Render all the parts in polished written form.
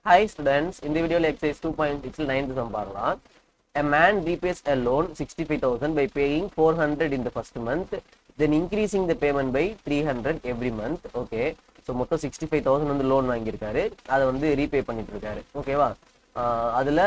Hi students, in the video exercise 2.6 9th sum பார்க்கலாம். A man repays a loan 65,000 by paying 400 in the first month, then increasing the payment by 300 every month. Okay, so மொத்தம் 65,000 வந்து loan வாங்கியிருக்காரு, அதை வந்து repay பண்ணிட்டு இருக்காரு. ஓகேவா, அதுல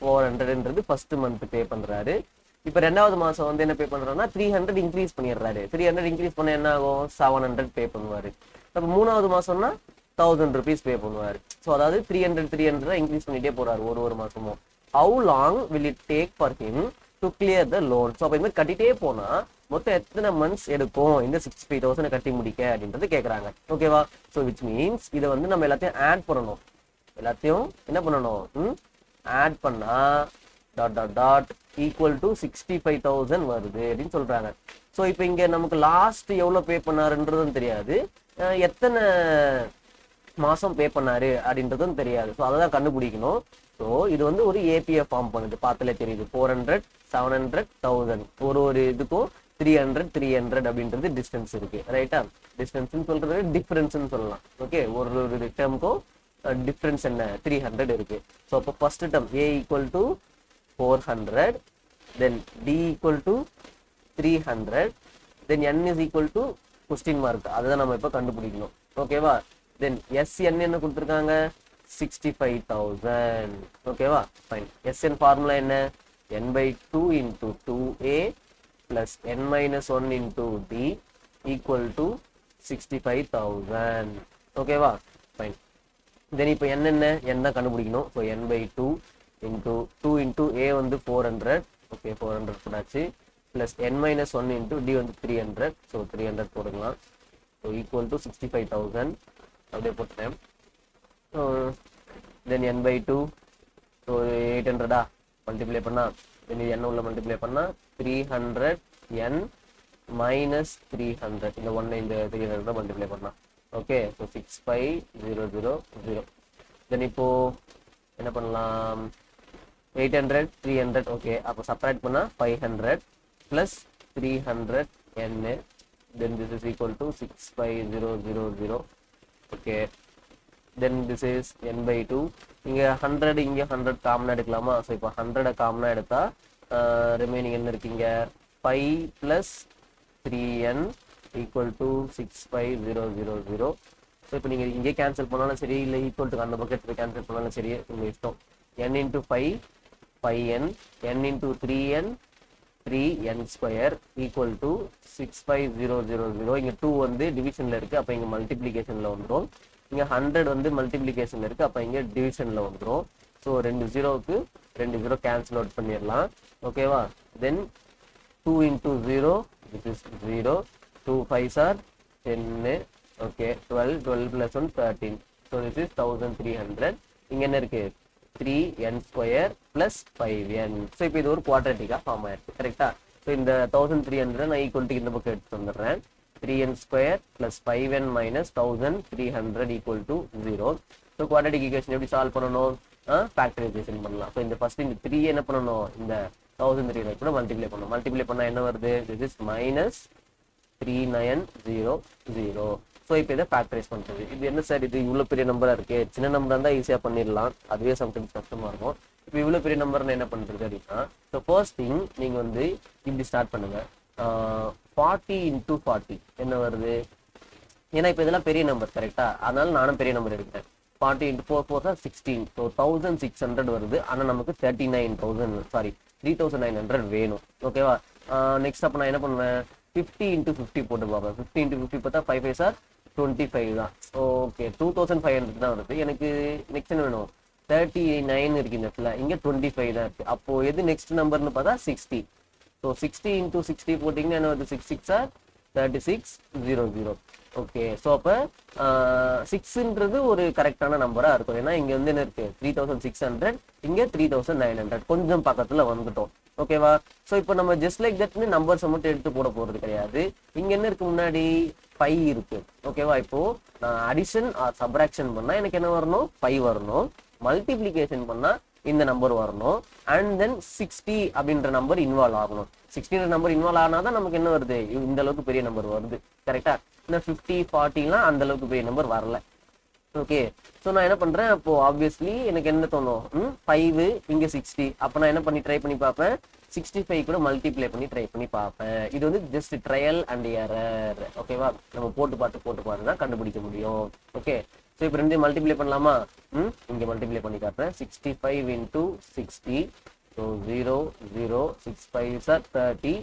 400ன்றது ஃபர்ஸ்ட் மந்த் பே பண்றாரு. இப்போ ரெண்டாவது மாசம் வந்து என்ன பே பண்றாருன்னா 300 இன்க்ரீஸ் பண்ணிடுறாரு. 300 இன்க்ரீஸ் பண்ண என்ன ஆகும், 700 பே பண்ணுவாரு. அப்போ மூணாவது மாசம்னா 1000 rupees பே பண்ணுவாரு. ஸோ அதாவது 300 இன்க்ரீஸ் பண்ணிட்டே போறாரு ஒரு மாசமும். How long will it take for him to clear the loan? So அப்போ இது மாதிரி கட்டிட்டே போனா மொத்தம் எத்தனை மந்த்ஸ் எடுக்கும் இந்த 65,000 கட்டி முடிக்க அப்படின்றது கேட்குறாங்க. ஓகேவா, ஸோ விச் மீன்ஸ் இதை வந்து நம்ம எல்லாத்தையும் ஆட் பண்ணணும். எல்லாத்தையும் என்ன பண்ணணும், ஆட் பண்ணா dot dot dot equal to 65,000 வருது அப்படின்னு சொல்றாங்க. ஸோ இப்போ இங்க நமக்கு லாஸ்ட் எவ்வளோ பே பண்ணாருன்றதும் தெரியாது, எத்தனை மாசம் பே பண்ணாரு அப்படின்றதும் தெரியாது. ஸோ அதை தான் கண்டுபிடிக்கணும். ஸோ இது வந்து ஒரு ஏபிஎஃப் ஃபார்ம் பண்ணுது, பார்த்தாலே தெரியுது. 400 700 1000 ஒரு இதுக்கும் 300 அப்படின்றது டிஸ்டன்ஸ் இருக்கு. ரைட்டா, டிஸ்டன்ஸ் சொல்றது டிஃபரன்ஸ்னு சொல்லலாம். ஓகே, ஒரு டேர்முக்கும் டிஃபரன்ஸ் என்ன 300 இருக்கு. ஸோ அப்போ first term A equal to 400, then D equal to 300, then N is equal to question mark. அதை தான் நம்ம இப்போ கண்டுபிடிக்கணும். ஓகேவா, தென் SN என்ன கொடுத்துருக்காங்க, 65,000. ஓகேவா, ஃபைன். SN ஃபார்முலா என்ன, n/2 into 2a plus n-1 into d equal to 65,000. ஓகேவா, ஃபைன். தென் இப்போ n என்ன, n தான் கண்டுபிடிக்கணும். So n/2 into 2 into a வந்து 400. ஓகே, 400 போடாச்சு. பிளஸ் n-1 into d வந்து 300. ஸோ 300 போடுக்கலாம். ஸோ ஈக்குவல் டு 65,000 அப்படியே போட்டேன். தென் n/2, ஸோ 800 மல்டிப்ளை பண்ணா, தென் n உள்ள மல்டிப்ளை பண்ணா 300 n மைனஸ் 300, இந்த 1 இந்த 300 மல்டிப்ளை பண்ணா. Okay, so 65000. தென் இப்போ என்ன பண்ணலாம், 800 300. ஓகே, அப்போ சப்ராக்ட் பண்ணா 500 plus 300 n, then this is equal to 65000. okay, then this is n/2. இங்க 100 இங்க 100 காமனா எடுக்கலாமா? ஸோ இப்போ 100 காமனா எடுத்தா ரிமைனிங் என்ன இருக்கீங்க, 5 plus 3n equal to 65000. So இப்போ நீங்கள் இங்கே கேன்சல் பண்ணாலும் சரி, இல்லை ஈக்குவல் டு அந்த பக்கெட் கேன்சல் பண்ணாலும் சரி, உங்கள் இஷ்டம். n into 5 5n, n into 3n 3n square equal to 65000. இங்க 2 வந்து டிவிஷன்ல இருக்கு, அப்ப இங்க மல்டிப்ளிகேஷன்ல வந்துரும். இங்க 100 வந்து மல்டிப்ளிகேஷன்ல இருக்கு, அப்ப இங்க டிவிஷன்ல வந்துரும். ஸோ 2 0க்கு 2 0 கேன்சல் அவுட் பண்ணிடலாம். ஓகேவா, தென் 2 into 0 this is 0, 2 5s are 10. Okay, 12 plus 1 13. So this is 1300. இங்க என்ன இருக்கு, 3n square plus 5n. So இப்போ இது ஒரு குவாட்ரேட்டிக்கா ஃபார்ம் ஆயிருக்கு. கரெக்டா, ஸோ இந்த 1300 நான் ஈக்குவல் டு இந்த பக்கம் எடுத்து வந்துடுறேன். 3n square plus 5n minus 1300 equal to 0. So quadratic equation எப்படி சால்வ் பண்ணணும், ஃபேக்டரைசேஷன் பண்ணலாம். ஸோ இந்த ஃபர்ஸ்ட் இந்த 3 என்ன பண்ணணும், இந்த 1300 கூட மல்டிப்ளை பண்ணணும். மல்டிப்ளை பண்ணா என்ன வருது, திஸ் இஸ் மைனஸ் 3900. ஸோ இப்போ இதை ஃபேக்டரைஸ் பண்ணுறது. இது என்ன சார், இது இவ்வளோ பெரிய நம்பராக இருக்கு, சின்ன நம்பராக இருந்தால் ஈஸியாக பண்ணிடலாம், அதுவே சம்டைம்ஸ் கஷ்டமாக இருக்கும். இப்போ இவ்வளோ பெரிய நம்பர்னு என்ன பண்ணுறது அப்படின்னா, ஸோ ஃபர்ஸ்ட் திங் நீங்கள் வந்து இப்படி ஸ்டார்ட் பண்ணுங்க. 40 into 40 என்ன வருது, ஏன்னா இப்போ இதெல்லாம் பெரிய நம்பர். கரெக்டா, அதனால நானும் பெரிய நம்பர் எடுக்கிறேன். 40 into 4 4 16. ஸோ 1600 வருது. ஆனால் நமக்கு 3900 வேணும். ஓகேவா, நெக்ஸ்ட் அப்போ நான் என்ன பண்ணுவேன், 50 into 50 போட்டு பார்ப்பேன். 50 into 50 பார்த்தா 5 5 சார் 25 தான். ஓகே, 2500 தான் வருது. எனக்கு நெக்ஸ்ட் என்ன வேணும், 39 இருக்கு இந்த இடத்துல, இங்கே 25 தான் இருக்கு. அப்போ எது நெக்ஸ்ட் நம்பர்னு பார்த்தா 60. ஸோ 60 into 60 போட்டிங்கன்னா என்ன வருது, 6 6 சார் 3600. ஓகே, ஸோ அப்போ 6ன்றது ஒரு கரெக்டான நம்பராக இருக்கும். ஏன்னா இங்கே வந்து என்ன இருக்கு, 3600, இங்கே 3900, கொஞ்சம் பக்கத்தில் வந்துட்டோம். ஓகேவா, ஸோ இப்போ நம்ம ஜஸ்ட் லைக் தட்னு நம்பர்ஸை மட்டும் எடுத்து போட போகிறது கிடையாது. இங்கே என்ன இருக்கு, முன்னாடி 5 இருக்கு. ஓகேவா, இப்போ நான் அடிஷன் சப்ராக்ஷன் பண்ணா எனக்கு என்ன வரணும், 5 வரணும். மல்டிப்ளிகேஷன் பண்ணா இந்த நம்பர் வரணும். அண்ட் தென் 60 அப்படின்ற நம்பர் இன்வால்வ் ஆகணும். 60 நம்பர் இன்வால்வ் ஆனாதான் நமக்கு என்ன வருது, இந்த அளவுக்கு பெரிய நம்பர் வருது. கரெக்டா, இந்த 50 40 அந்த அளவுக்கு பெரிய நம்பர் வரல. ஓகே. ஸோ நான் என்ன பண்றேன், அப்போ ஆப்வியஸ்லி எனக்கு என்ன தோணும், 5 இங்க 60. அப்போ நான் என்ன பண்ணி ட்ரை பண்ணி பார்ப்பேன், 65 கூட மல்டிப்ளை பண்ணி ட்ரை பண்ணி பார்ப்பேன். இது வந்து ஜஸ்ட் ட்ரையல் அண்ட் எரர். ஓகேவா, நம்ம போட்டு பார்த்து தான் கண்டுபிடிக்க முடியும். ஓகே. ஸோ இப்போ ரெண்டு மல்டிப்ளை பண்ணலாமா? இங்க மல்டிப்ளை பண்ணி காட்டுறேன். 65 இன்டூ 60. So 0 0 6 5 sir 30,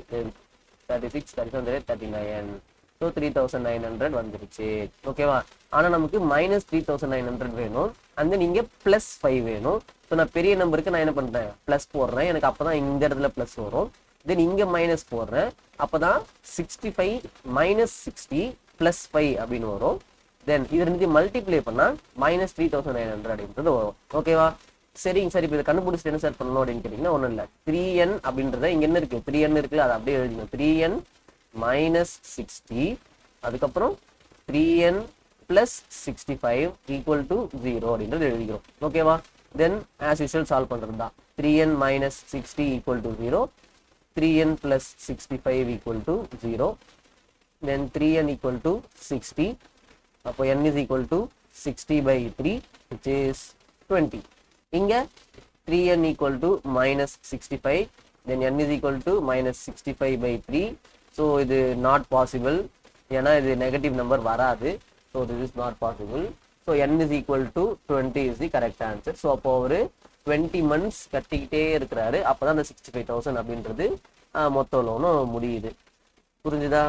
36 37 39. ஸோ 3900 வந்துருச்சு. ஓகேவா. ஆனால் நமக்கு -3900 வேணும். அண்ட் தென் இங்கே +5 வேணும். ஸோ நான் பெரிய நம்பருக்கு நான் என்ன பண்ணுறேன், ப்ளஸ் போடுறேன். எனக்கு அப்போ தான் இந்த இடத்துல ப்ளஸ் வரும். தென் இங்கே மைனஸ் போடுறேன். அப்போ தான் 65 -60 +5 அப்படின்னு வரும். தென் இது ரெண்டு மல்டிப்ளை பண்ணால் -3900 அப்படின்றது வரும். ஓகேவா. சரிங்க சார், இப்போ இதை கண்டுபிடிச்சிட்டு என்ன சார் பண்ணணும் அப்படின்னு கேட்டிங்கன்னா ஒன்றும் இல்லை. 3n அப்படின்றத இங்கே என்ன இருக்குது, 3n இருக்குல்ல, அதை அப்படியே எழுதிக்கணும். 3n -60, அதுக்கப்புறம் 3n plus 65 equal to 0 அப்படின்றது எழுதிக்கிறோம். ஓகேவா. தென் ஆஸ் யூஷுவல் சால்வ் பண்ணுறது தான். 3n -60 equal to 0, 3n plus 65 equal to 0, then 3n equal to 60. அப்போ n is equal to 60 by 3, which is 20. இங்க 3n equal to -65, then n is equal to -65 by 3. So இது not possible, ஏன்னா இது negative number வராது. So this is not possible. So n is equal to 20 is the correct answer. So அப்போ ஒரு 20 months கட்டிக்கிட்டே இருக்கிறாரு. அப்போ தான் அந்த 65,000 அப்படின்றது மொத்த லோனும் முடியுது. புரிஞ்சுதா?